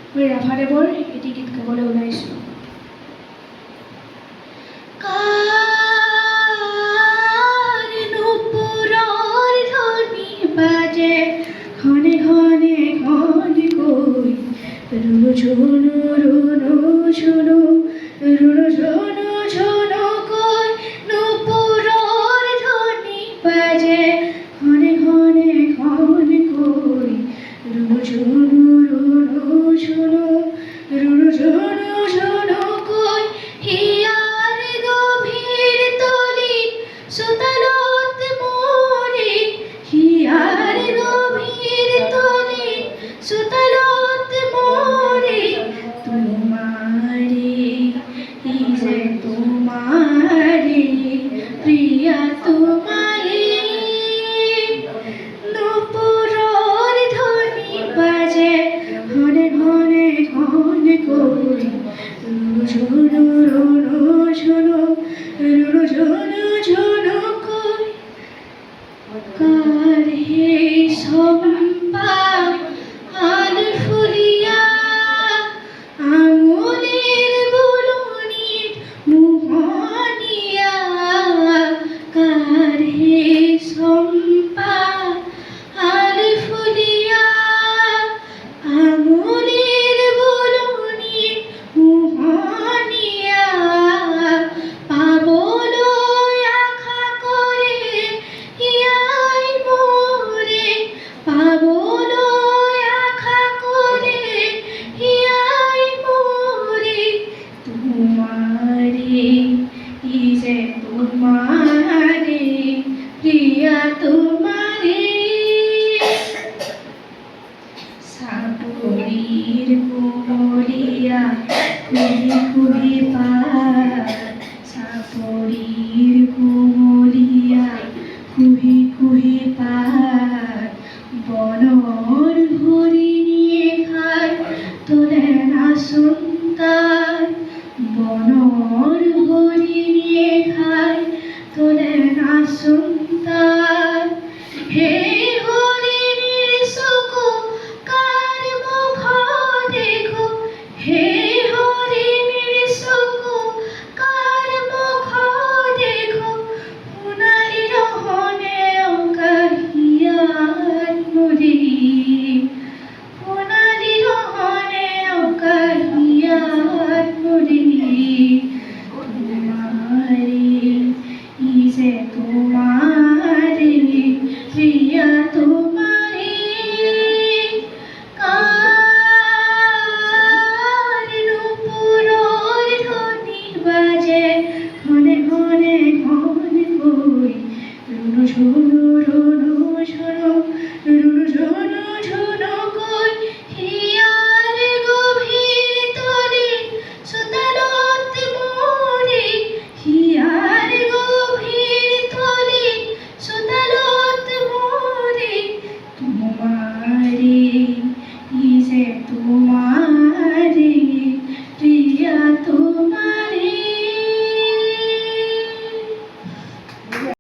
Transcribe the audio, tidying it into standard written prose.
মই ৰাভাদেৱৰ এটি গীত গাবলৈ ওলাইছোঁ। বাজে ঘনে ঘনে ঘনে কৈ ৰুণু ঝুনু ৰুণু ঝুনু ৰুণু ঝুনু ঝুনু কৈ নুপুৰৰ ধ্বনি বাজে ঘনে ঘনে ঘনে কৈ ৰুণু ঝুনু ৰুণু ঝুনু ৰুণু ঝুনু ঝুনু কৈ হিয়াৰ গভীৰ তলিত চোতালত মৰি হিয়াৰ গভীৰ তলিত চোতালত মৰি তোমাৰে ই যে তোমাৰে প্ৰিয়া তোমাৰে নুপুৰৰ ধ্বনি বাজে ঘনে ঘনে ঘনে কৈ ৰুণু ঝুনু ৰুণু ঝুনু ৰুণু ঝুনু ঝুনু কৈ কাৰ হে চম্পা আল ফুলিয়া আঙুলিৰ বুলনিত মোহনীয়া কাৰ হে চম্পা আল ফুলিয়া আঙুলিৰ বুলনিত মোহনীয়া পাবলৈ আশা কৰে হিয়াই মোৰে পাবলৈ আশা কৰে হিয়াই মোৰে তোমাৰে ই যে তোমাৰে প্ৰিয়া তোমাৰে চাপৰিৰ কোমলীয়া কুহি কুহি পাত চাপৰিৰ কোমলীয়া কুহি কুহি পাত বনৰ হৰিণীয়ে খাই তোলে নাচোন তাই বনৰ হৰিণীয়ে খাই তোলে নাচোন তাই সেই হৰিণীৰ চকু কাৰ মুখ দেখো সেই হৰিণীৰ চকু কাৰ মুখ দেখো সোণালী ৰহনে অকাহিয়াত মৰি সোণালী ৰহনে অকাহিয়াত মৰি তোমাৰে ই যে তোমাৰে প্ৰিয়া তোমাৰে কাৰ নুপুৰৰ ধ্বনি বাজে ঘনে ঘনে ঘনে কৈ ৰুণু ঝুনু ৰুণু ঝুনু ৰুণু ঝুনু ঝুনু কৈ হিয়াৰ গভীৰ তলিত চোতালত মৰি হিয়াৰ গভীৰ তলিত চোতালত মৰি তোমাৰে